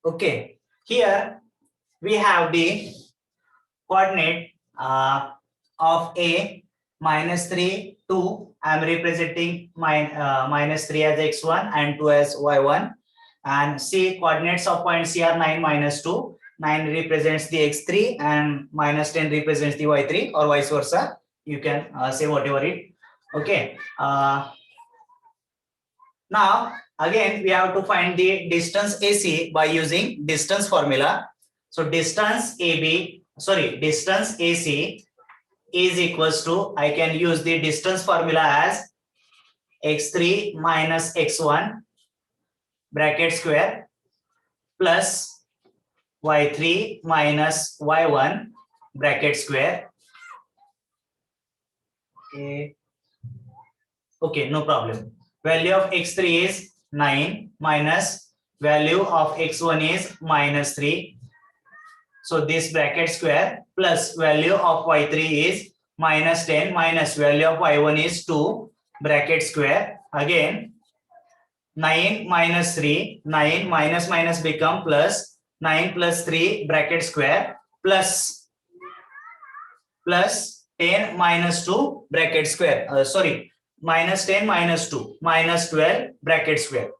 Okay, here we have the coordinate of A -3, 2. I'm representing -3 as x1 and 2 as y1. And C coordinates of point C are 9 -2. 9 represents the x3 and -10 represents the y3, or vice versa. You can say whatever it. Okay. Now again we have to find the distance AC by using distance formula. So distance AC is equals to, I can use the distance formula as x3 minus x1 bracket square plus y3 minus y1 bracket square. Okay, no problem. Value of x3 is 9 minus value of x1 is -3. So this bracket square plus value of y3 is -10 minus value of y1 is 2 bracket square. Again 9 minus 3, 9 minus minus become plus, 9 plus 3 bracket square plus 10 minus 2 bracket square. Minus 10 minus 2 minus 12 bracket square.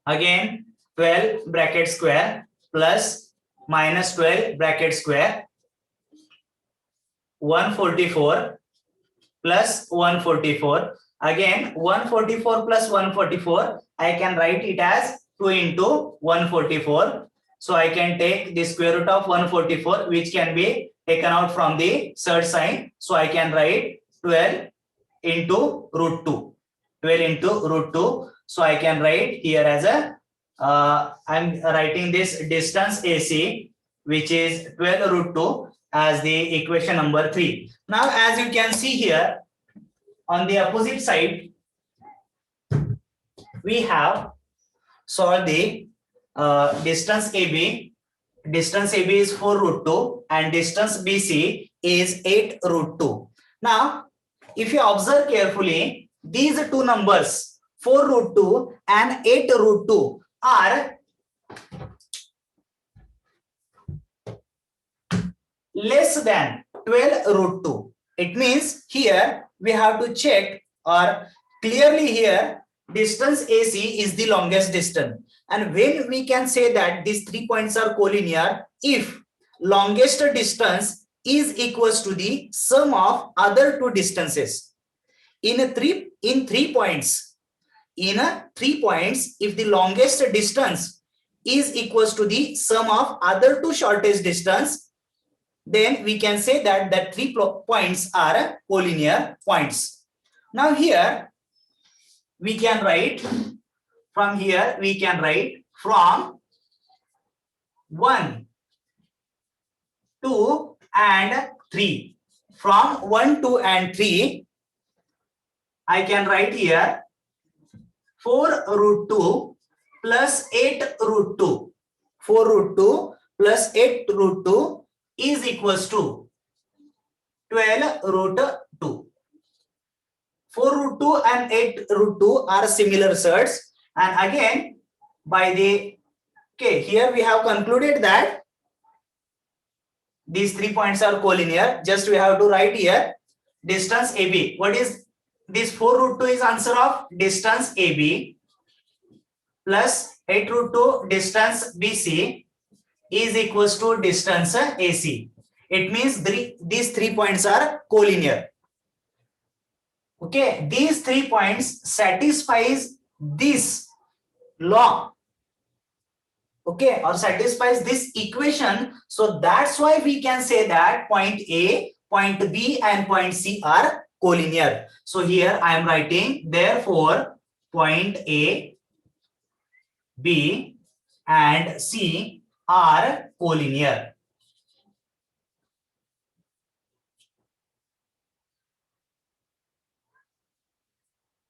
Again 12 bracket square plus minus 12 bracket square, 144 plus 144. Again 144 plus 144, I can write it as 2 into 144. So I can take the square root of 144, which can be taken out from the surd sign. So I can write 12 into root 2. 12 into root 2. So I can write here as a I'm writing this distance AC, which is 12 root 2, as the equation number 3. Now as you can see here, on the opposite side we have solved the distance AB. Distance AB is 4 root 2 and distance BC is 8 root 2. Now if you observe carefully, these two numbers 4 root 2 and 8 root 2 are less than 12 root 2. It means here we have to check, or clearly here distance AC is the longest distance. And when we can say that these 3 points are collinear, if longest distance is equals to the sum of other two distances. In 3 points, if the longest distance is equals to the sum of other two shortest distance, then we can say that the 3 points are collinear points. Now here we can write from 1, 2 and 3. From 1, 2 and 3, I can write here 4 root 2 plus 8 root 2. 4 root 2 plus 8 root 2 is equals to 12 root 2. 4 root 2 and 8 root 2 are similar surds. And again, here we have concluded that these 3 points are collinear. Just we have to write here distance AB. What is this? 4 root 2 is answer of distance AB plus 8 root 2 distance BC is equals to distance AC. It means these 3 points are collinear. Okay, these 3 points satisfies this law. Okay, or satisfies this equation. So that's why we can say that point A, point B and point C are collinear. So here I am writing, therefore point A, B and C are collinear.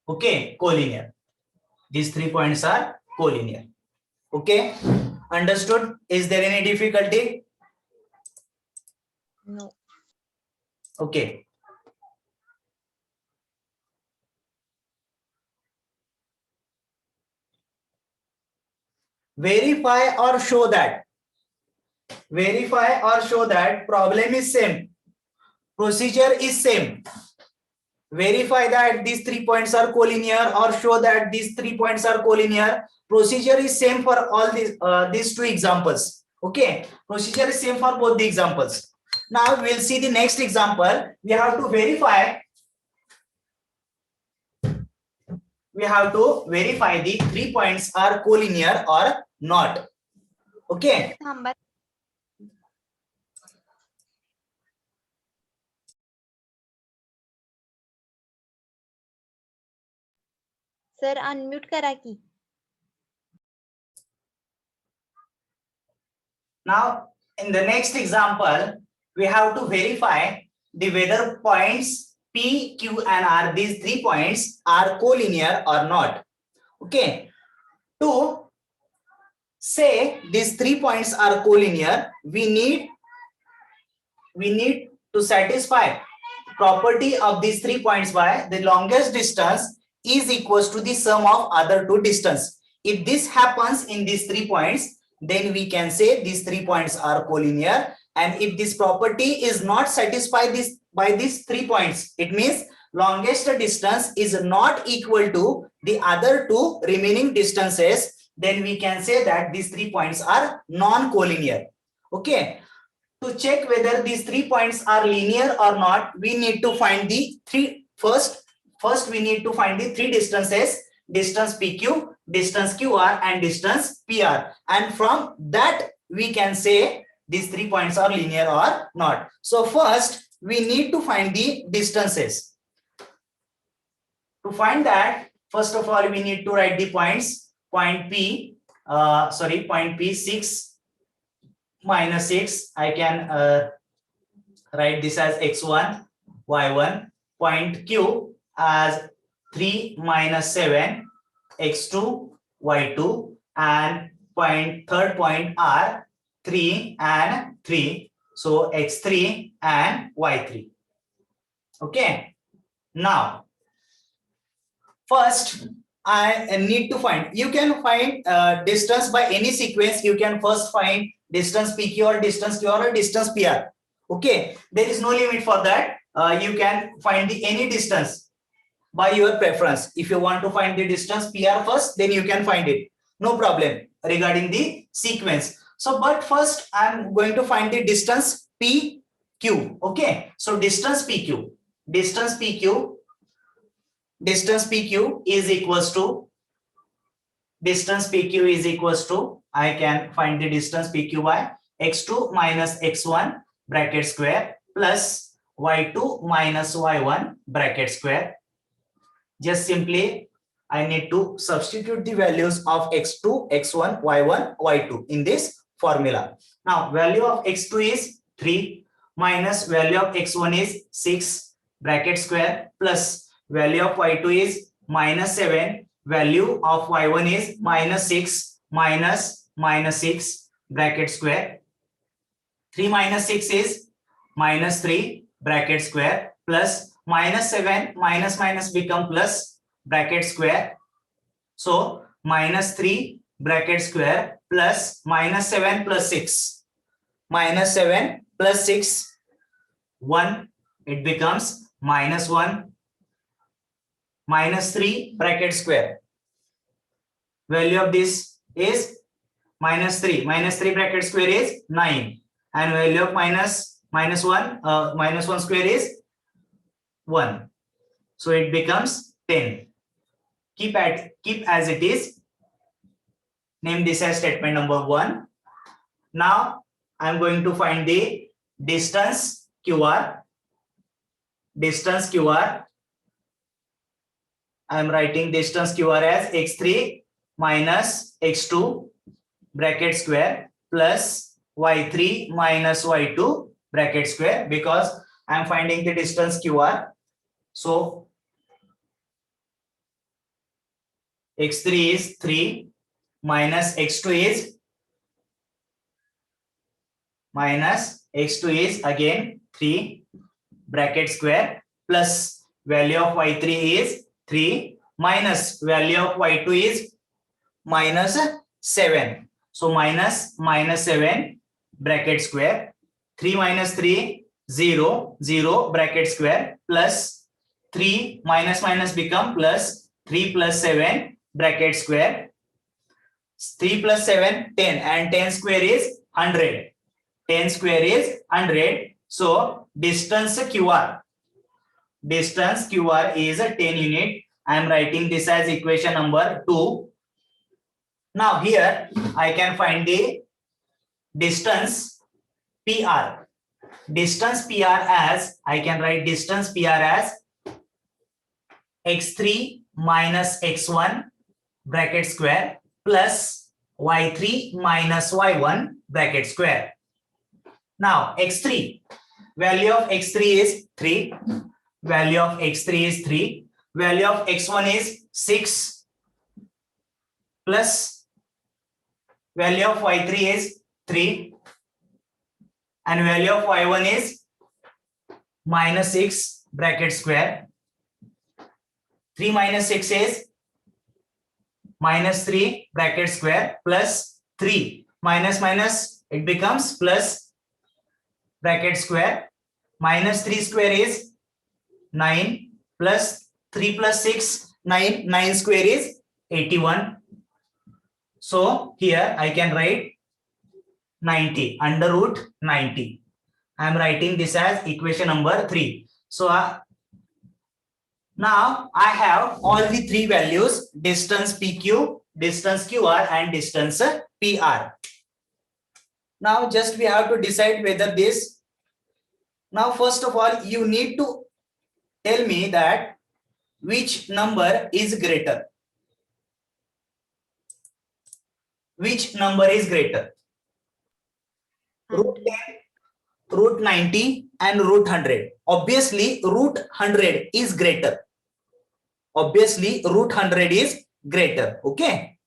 Okay, collinear. These 3 points are collinear. Okay, understood? Is there any difficulty? No. Okay. verify or show that problem is same, procedure is same. Verify that these 3 points are collinear or show that these 3 points are collinear. Procedure is same for all these two examples. Okay, procedure is same for both the examples. Now we'll see the next example. We have to verify the 3 points are collinear or not. Okay. Sir unmute करा की. Now in the next example we have to verify the whether points P, Q and R, these 3 points are collinear or not. Okay, to say these 3 points are collinear, we need to satisfy property of these 3 points by the longest distance is equals to the sum of other two distance. If this happens in these 3 points, then we can say these 3 points are collinear. And if this property is not satisfied by these 3 points, it means longest distance is not equal to the other two remaining distances, then we can say that these 3 points are non-collinear. Okay, to check whether these 3 points are linear or not, we need to find the first we need to find the 3 distances: distance PQ, distance QR and distance PR, and from that we can say these 3 points are linear or not. So first we need to find the distances. To find that, first of all we need to write the points. Point P, point P 6 minus 6, I can write this as x1 y1. Point Q as 3 minus 7 x2 y2, and third point R 3 and 3, so x3 and y3. Okay, now first I need to find, you can find distance by any sequence. You can first find distance PQ or distance QR or distance PR. Okay, there is no limit for that. You can find any distance by your preference. If you want to find the distance PR first, then you can find it, no problem regarding the sequence. So but first I'm going to find the distance PQ. Okay, so distance PQ is equals to, I can find the distance PQ by x2 minus x1 bracket square plus y2 minus y1 bracket square. Just simply I need to substitute the values of x2, x1, y1, y2 in this formula. Now value of x2 is 3 minus value of x1 is 6 bracket square plus value of y2 is minus 7, value of y1 is minus 6 minus 6 bracket square. 3 minus 6 is minus 3 bracket square plus minus 7 minus become plus bracket square. So minus 3 bracket square plus minus 7 plus 6, minus 7 plus 6, 1, it becomes minus 1 minus 3 bracket square. Value of this is minus 3 bracket square is 9, and value of minus 1 square is 1, so it becomes 10. Keep as it is. Name this as statement number 1. Now I'm going to find the distance QR. I'm writing distance QR as x3 minus x2 bracket square plus y3 minus y2 bracket square, because I'm finding the distance QR. So x3 is 3 minus x2 is again 3 bracket square plus value of y3 is 3 minus value of y2 is minus 7. So minus 7 bracket square, 3 minus 3 0 0 bracket square, plus 3 minus become plus 3 plus 7 bracket square, 3 plus 7 10, and 10 square is 100. 10 square is 100. So distance QR is a 10 unit. I am writing this as equation number 2. Now here I can find the distance PR. Distance PR as, I can write distance PR as x3 minus x1 bracket square plus y3 minus y1 bracket square. Now x3, value of x3 is 3, value of x3 is 3, value of x1 is 6, plus value of y3 is 3, and value of y1 is minus 6 bracket square. 3 minus 6 is minus 3 bracket square, plus 3 minus it becomes plus bracket square, minus 3 square is 9, plus 3 plus 6 9 square is 81. So here I can write 90, under root 90. I am writing this as equation number 3. So now I have all the three values: distance PQ, distance QR, and distance PR. Now just we have to decide whether this. Now first of all, you need to tell me that which number is greater. Which number is greater? Root 10, root 90, and root 100. Obviously, root 100 is greater. Obviously, root 100 is greater. Okay.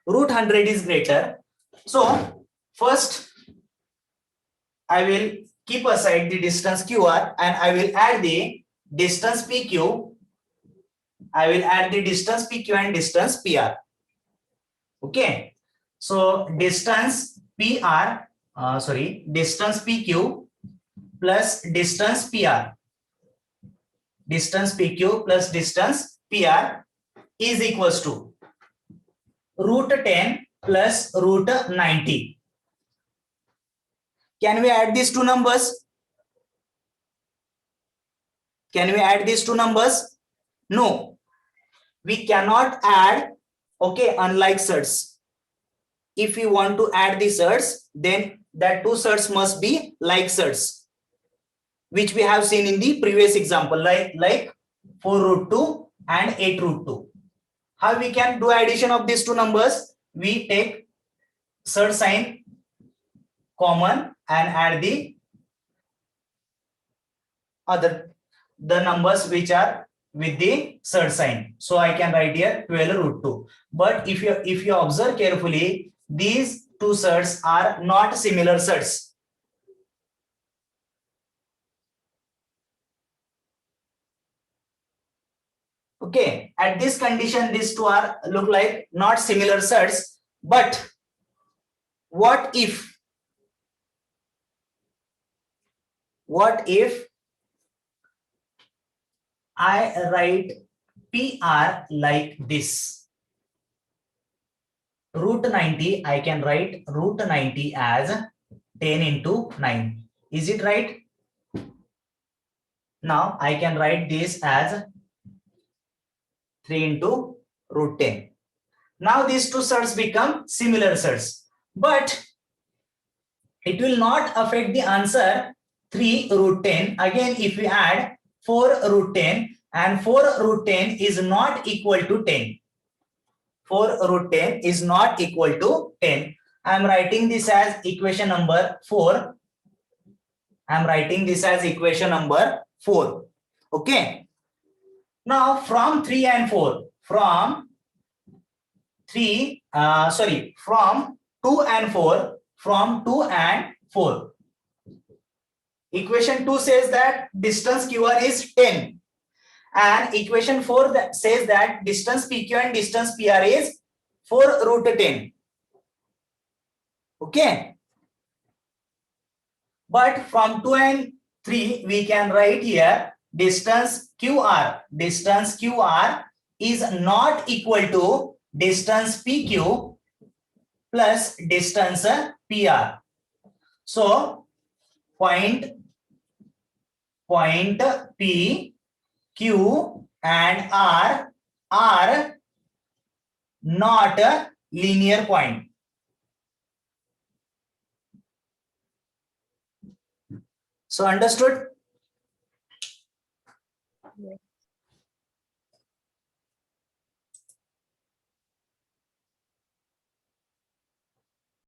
Root 100 is greater. So first, I will keep aside the distance QR and I will add the distance PQ. I will add the distance PQ and distance PR. Okay. So distance distance PQ plus distance PR. Distance PQ plus distance PR is equals to root 10 plus root 90. Can we add these two numbers? Can we add these two numbers? No, we cannot add. Okay, unlike surds. If we want to add the surds, then that two surds must be like surds, which we have seen in the previous example, like 4 root 2 and 8 root 2. How we can do addition of these two numbers? We take surd sign common and add the numbers which are with the surd sign. So I can write here 12 root 2. But if you observe carefully, these two surds are not similar surds. Okay, at this condition, these two are look like not similar surds. But what if I write PR like this? Root 90, I can write root 90 as 10 into 9. Is it right? Now I can write this as 3 into root 10. Now these two surds become similar surds, but it will not affect the answer 3 root 10. Again, if we add 4 root 10, and 4 root 10 is not equal to 10. 4 root 10 is not equal to 10. I am writing this as equation number 4. I am writing this as equation number 4. Okay. Now from 3 and 4, from 2 and 4, from 2 and 4. Equation 2 says that distance QR is 10. And equation 4 that says that distance PQ and distance PR is 4 root 10. Okay. But from 2 and 3, we can write here distance QR. Distance QR is not equal to distance PQ plus distance PR. So point P, Q and R are not a linear point. So understood? Yes.